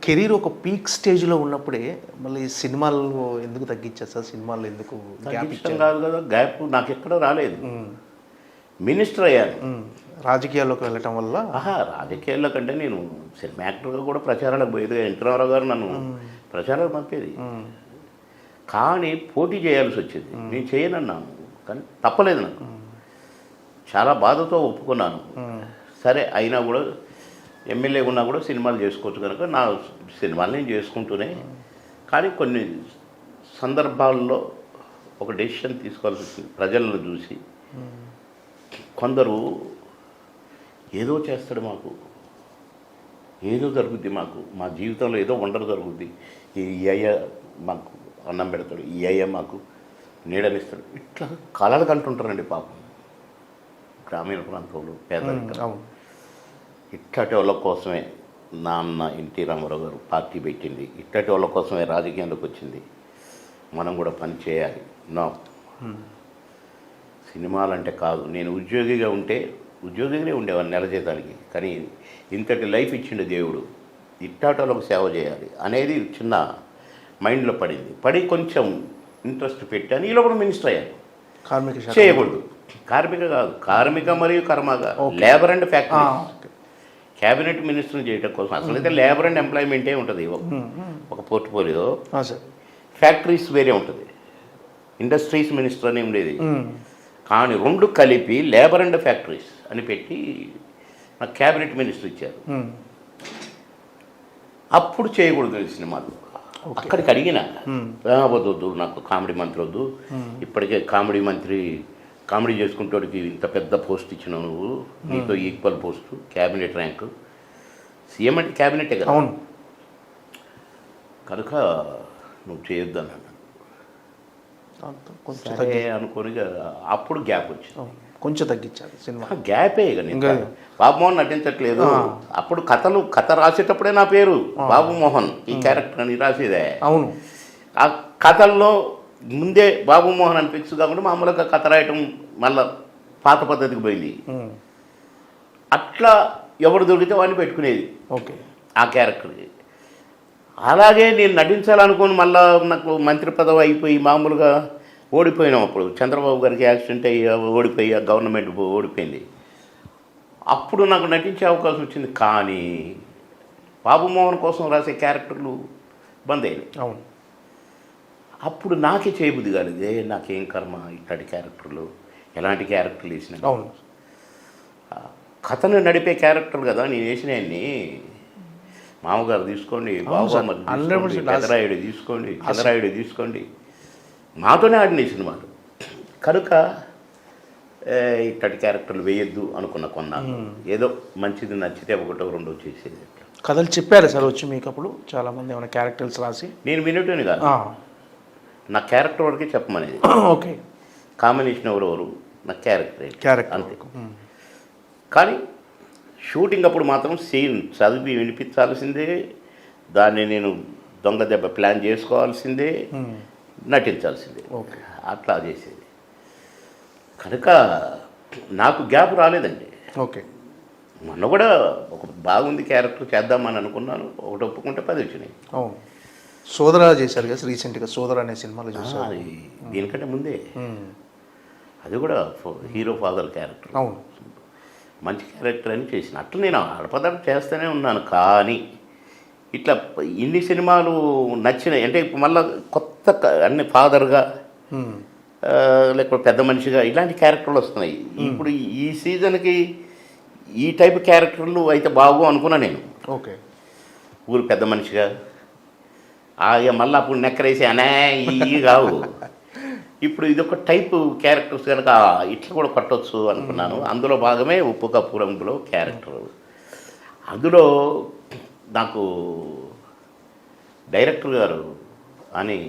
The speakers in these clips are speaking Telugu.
కెరీర్ ఒక పీక్ స్టేజ్లో ఉన్నప్పుడే మళ్ళీ సినిమాలు ఎందుకు తగ్గించారు సార్? సినిమాలు ఎందుకు గ్యాప్ ఇష్టం కాదు కదా, గ్యాప్ నాకు ఎక్కడ రాలేదు. మినిస్టర్ అయ్యాను. రాజకీయాల్లోకి వెళ్ళటం వల్ల రాజకీయాల్లో కంటే నేను సినిమా యాక్టర్గా కూడా ప్రచారాలకు పోయేది. ఎన్టీ రామారావు గారు నన్ను ప్రచారాలకు పంపేది, కానీ పోటీ చేయాల్సి వచ్చేది. నేను చేయనన్నాను, కానీ తప్పలేదు నాకు. చాలా బాధతో ఒప్పుకున్నాను. సరే అయినా కూడా ఎమ్మెల్యే ఉన్నా కూడా సినిమాలు చేసుకోవచ్చు కనుక నా సినిమాలు నేను చేసుకుంటూనే, కానీ కొన్ని సందర్భాల్లో ఒక డెసిషన్ తీసుకోవాల్సి వచ్చింది. ప్రజలను చూసి కొందరు ఏదో చేస్తాడు, మాకు ఏదో జరుగుద్ది, మాకు మా జీవితంలో ఏదో వండరు జరుగుద్ది, ఈ అయ్య మాకు అన్నం పెడతాడు, ఈ అయ్య మాకు నీడనిస్తాడు, ఇట్లా కలలు కంటుంటారండి పాపం గ్రామీణ ప్రాంతంలో పేదరికం. ఇట్టటి వాళ్ళ కోసమే నాన్న ఎన్టీ రామారావు గారు పార్టీ పెట్టింది, ఇట్టటి వాళ్ళ కోసమే రాజకీయాల్లోకి వచ్చింది. మనం కూడా పని చేయాలి. నా సినిమాలంటే కాదు, నేను ఉద్యోగిగా ఉంటే ఉద్యోగిగానే ఉండేవాడిని నెల జీతానికి, కానీ ఇంతటి లైఫ్ ఇచ్చిండు దేవుడు, ఇట్టాటోళ్ళకు సేవ చేయాలి అనేది చిన్న మైండ్లో పడి కొంచెం ఇంట్రెస్ట్ పెట్టాను. ఈ లోపల మినిస్టర్ అయ్యాను. చేయకూడదు, కార్మిక కాదు, కార్మిక మరియు కర్మగా లేబర్ అండ్ ఫ్యాక్టరీ క్యాబినెట్ మినిస్టర్ని చేయడం కోసం. అసలైతే లేబర్ అండ్ ఎంప్లాయ్మెంటే ఉంటుంది ఒక పోర్ట్ఫోలియో. ఫ్యాక్టరీస్ వేరే ఉంటుంది, ఇండస్ట్రీస్ మినిస్టర్ అని ఉండేది. కానీ రెండు కలిపి లేబర్ అండ్ ఫ్యాక్టరీస్ అని పెట్టి నాకు క్యాబినెట్ మినిస్టర్ ఇచ్చారు. అప్పుడు చేయకూడదు సినిమాలు. అక్కడికి అడిగిన వద్దు, నాకు కామెడీ మంత్రి వద్దు, ఇప్పటికే కామెడీ చేసుకుంటోడికి ఇంత పెద్ద పోస్ట్ ఇచ్చినావు నువ్వు, నీతో equal post, cabinet rank, CM అంటే క్యాబినెటే కదా, కనుక నువ్వు చేయొద్దు అన్నాడు. సరే అనుకోని అప్పుడు గ్యాప్ వచ్చింది, కొంచెం తగ్గించారు సినిమా. గ్యాపే ఇక నేను బాబుమోహన్ నటించట్లేదు. అప్పుడు కథ రాసేటప్పుడే నా పేరు బాబుమోహన్, ఈ క్యారెక్టర్ అని రాసేదే. అవును, ఆ కథల్లో ముందే బాబుమోహన్ అని ఫిక్స్ కాకుండా మామూలుగా కథ రాయటం మళ్ళా పాత పద్ధతికి పోయింది. అట్లా ఎవరు దొరికితే వాడిని పెట్టుకునేది ఆ క్యారెక్టర్కి. అలాగే నేను నటించాలనుకుని మళ్ళా నాకు మంత్రి పదవి అయిపోయి మామూలుగా ఓడిపోయినాం. అప్పుడు చంద్రబాబు గారికి యాక్సిడెంట్ అయ్యి ఓడిపోయి గవర్నమెంట్ ఓడిపోయింది. అప్పుడు నాకు నటించే అవకాశం వచ్చింది, కానీ బాబుమోహన్ కోసం రాసే క్యారెక్టర్లు బంద్ అయినాయి. అవును, అప్పుడు నాకే చేయబుద్ధి కాలేదు, నాకేం కర్మ ఇట్లాంటి క్యారెక్టర్లు, ఎలాంటి క్యారెక్టర్లు వేసిన. అవును, కథను నడిపే క్యారెక్టర్లు కదా నేను వేసినవన్నీ. మామగారు తీసుకోండి, బాబుమ్మ పెదరాయుడు తీసుకోండి, చంద్రాయుడు తీసుకోండి, నాతోనే ఆడిన సినిమాలు. కనుక ఇట్లాంటి క్యారెక్టర్లు వేయొద్దు కొన్నాను. ఏదో మంచిది నచ్చితే ఒకటో రెండో చేసేది. కథలు చెప్పారు సార్ వచ్చి మీకు అప్పుడు చాలామంది ఏమైనా క్యారెక్టర్స్ రాసి? నేను వినేటోని కాదు, నా క్యారెక్టర్ వరకే చెప్పమనేది. ఓకే, కాంబినేషన్ ఎవరెవరు, నా క్యారెక్టర్ అంతే. కానీ షూటింగ్ అప్పుడు మాత్రం సీన్ చదివి వినిపించాల్సిందే, దాన్ని నేను దొంగ దెబ్బ ప్లాన్ చేసుకోవాల్సిందే, నటించాల్సిందే. అట్లా చేసేది. కనుక నాకు గ్యాప్ రాలేదండి. ఓకే, మొన్న కూడా ఒక బాగుంది క్యారెక్టర్ చేద్దామని అనుకున్నాను, ఒకటి ఒప్పుకుంటే 10 వచ్చినాయి. అవును, సోదర చేశారు కదా రీసెంట్గా, సోదర అనే సినిమాలో చూసారు. దీనికంటే ముందే అది కూడా హీరో ఫాదర్ క్యారెక్టర్. అవును, మంచి క్యారెక్టర్ అని చేసిన. అట్లా నేను ఆడపదాలు చేస్తూనే ఉన్నాను, కానీ ఇట్లా ఇన్ని సినిమాలు నచ్చినాయి అంటే మళ్ళీ కొత్త అన్ని ఫాదర్గా లేకపోతే పెద్ద మనిషిగా ఇలాంటి క్యారెక్టర్లు వస్తున్నాయి. ఇప్పుడు ఈ సీజన్కి ఈ టైప్ క్యారెక్టర్లు అయితే బాగు అనుకున్నా నేను. ఓకే, ఊరు పెద్ద మనిషిగా మళ్ళీ అప్పుడు నెక్కరేసి అనే ఇవి కావు. ఇప్పుడు ఇదొక టైప్ క్యారెక్టర్స్ కనుక ఇట్లా కూడా కొట్టవచ్చు అనుకున్నాను. అందులో భాగమే ఉప్పు కప్పు రంగులో క్యారెక్టర్. అందులో నాకు డైరెక్టర్ గారు అని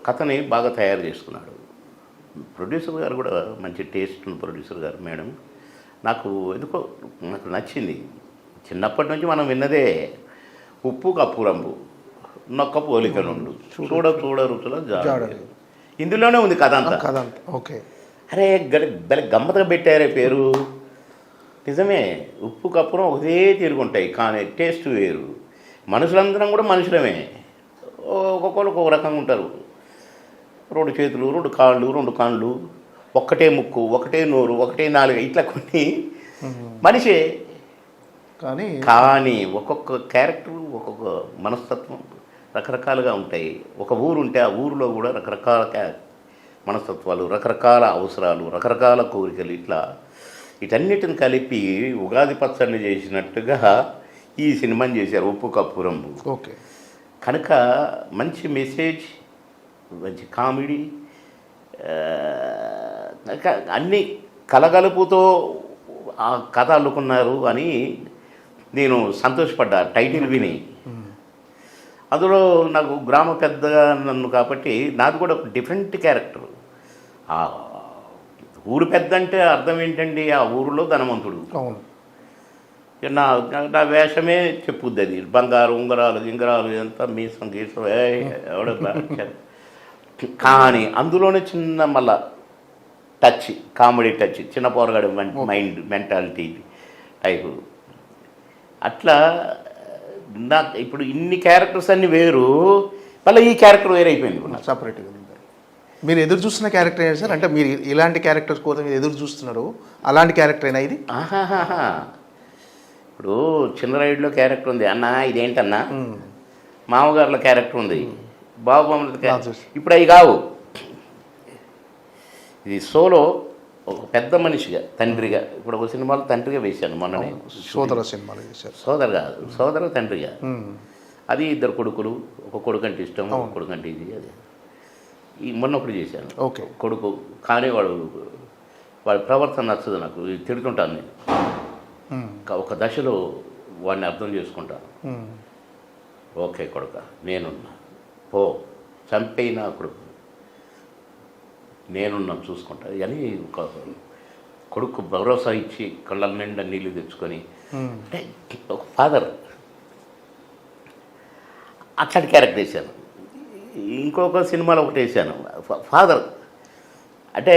కథని బాగా తయారు చేసుకున్నాడు. ప్రొడ్యూసర్ గారు కూడా మంచి టేస్ట్ ఉన్న ప్రొడ్యూసర్ గారు మేడం. నాకు ఎందుకో నాకు నచ్చింది. చిన్నప్పటి నుంచి మనం విన్నదే ఉప్పు కప్పు రంగు, నొక్క పోలిక నుండు, చూడ రుచుల జాడ. ఇందులోనే ఉంది కథ అంతా. ఓకే, అరే భలే గమ్మతగా పెట్టారే పేరు. నిజమే, ఉప్పు కప్పురం ఒకటే తిరుగుంటాయి, కానీ టేస్ట్ వేరు. మనుషులందరం కూడా మనుషులమే. ఒక్కొక్కరు ఒక్కొక్క రకంగా ఉంటారు. 2 చేతులు, 2 కాళ్ళు, 2 కళ్ళు, ఒక్కటే ముక్కు, ఒకటే నోరు, ఒకటే నాలుక, ఇట్లా కొన్ని మనిషే. కానీ ఒక్కొక్క క్యారెక్టర్, ఒక్కొక్క మనస్తత్వం రకరకాలుగా ఉంటాయి. ఒక ఊరు ఉంటే ఆ ఊరిలో కూడా రకరకాల మనస్తత్వాలు, రకరకాల అవసరాలు, రకరకాల కోరికలు, ఇట్లా వీటన్నిటిని కలిపి ఉగాది పచ్చడిని చేసినట్టుగా ఈ సినిమాని చేశారు ఉప్పు కప్పు రంబు. ఓకే. కనుక మంచి మెసేజ్, మంచి కామెడీ, అన్నీ కలగలుపుతో ఆ కథ అల్లుకున్నారు అని నేను సంతోషపడ్డా టైటిల్ విని. అందులో నాకు గ్రామ పెద్దగా నన్ను కాబట్టి నాది కూడా ఒక డిఫరెంట్ క్యారెక్టర్. ఆ ఊరు పెద్ద అంటే అర్థం ఏంటండి, ఆ ఊరిలో ధనవంతుడు. నా నా వేషమే చెప్పుద్ది అది. బంగారు ఉంగరాలు గింగరాలు ఇదంతా మీసం గీసం ఎవడ. కానీ అందులోనే చిన్న మళ్ళా టచ్, కామెడీ టచ్, చిన్న పోరగాడు మైండ్ మెంటాలిటీ టైపు. అట్లా నాకు ఇప్పుడు ఇన్ని క్యారెక్టర్స్ అన్నీ వేరు, మళ్ళీ ఈ క్యారెక్టర్ వేరైపోయింది సపరేట్గా. మీరు ఎదురు చూస్తున్న క్యారెక్టర్ ఏంటి సార్? అంటే మీరు ఇలాంటి క్యారెక్టర్స్ కోసం మీరు ఎదురు చూస్తున్నారు, అలాంటి క్యారెక్టర్ అయినా ఇది? ఇప్పుడు చిన్న రైడ్లో క్యారెక్టర్ ఉంది, అన్న ఇదేంటన్నా. మామగారుల క్యారెక్టర్ ఉంది, బాబు మమ్మల్ని. ఇప్పుడు అవి కావు. ఇది సోలో ఒక పెద్ద మనిషిగా, తండ్రిగా. ఇప్పుడు ఒక సినిమాలో తండ్రిగా వేశాను మొన్ననే. సోదర సినిమాలో వేశారు. సోదరు కాదు, సోదర తండ్రిగా. అది 2 కొడుకులు, ఒక కొడుకు అంటే ఇష్టం, ఒక కొడుకు అంటే ఇది. అది ఈ మొన్నప్పుడు చేశాను. ఓకే. కొడుకు కానీ వాడి ప్రవర్తన నచ్చదు నాకు, తిడుతుంటాను నేను. ఒక దశలో వాడిని అర్థం చేసుకుంటాను. ఓకే కొడుక, నేనున్నా, పో చంపైనా కొడుకు, నేనున్నా చూసుకుంటా అని ఒక కొడుకు భరోసా ఇచ్చి కళ్ళ నిండా నీళ్ళు తెచ్చుకొని, అంటే ఒక ఫాదర్. అట్లాంటి క్యారెక్టర్ వేసాను. ఇంకొక సినిమాలో ఒకటి వేసాను, ఫాదర్. అంటే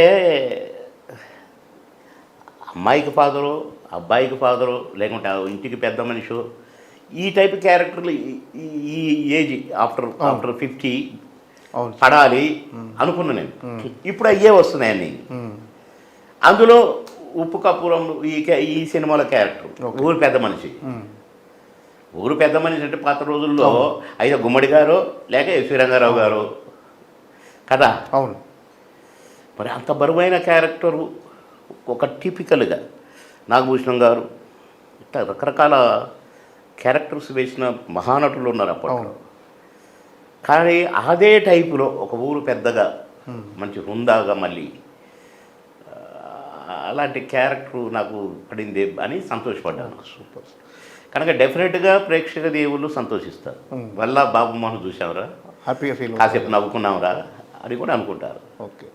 అమ్మాయికి ఫాదరు, అబ్బాయికి ఫాదరు, లేకుంటే ఇంటికి పెద్ద మనిషి, ఈ టైప్ క్యారెక్టర్లు ఈ ఏజ్ ఆఫ్టర్ 50 పడాలి అనుకున్నా నేను. ఇప్పుడు అయ్యే వస్తున్నాయని. అందులో ఉప్పు కప్పురం ఈ సినిమాలో క్యారెక్టర్ ఊరు పెద్ద మనిషి. ఊరు పెద్ద మనిషి అంటే పాత రోజుల్లో అయితే గుమ్మడి గారు లేక ఎస్వి రంగారావు గారు కదా. అవును. మరి అంత బరువైన క్యారెక్టరు ఒక టిపికల్గా నాగభూషణం గారు, ఇట్లా రకరకాల క్యారెక్టర్స్ వేసిన మహానటులు ఉన్నారు అప్పట్లో. కానీ అదే టైపులో ఒక ఊరు పెద్దగా మంచి హుందాగా మళ్ళీ అలాంటి క్యారెక్టర్ నాకు పడింది అని సంతోషపడ్డాను. సూపర్. కనుక డెఫినెట్గా ప్రేక్షక దేవుళ్ళు సంతోషిస్తారు. వల్ల బాబు మోహన్ చూసావురా, హ్యాపీగా ఫీల్, కాసేపు నవ్వుకున్నావురా అని కూడా అనుకుంటారు. ఓకే.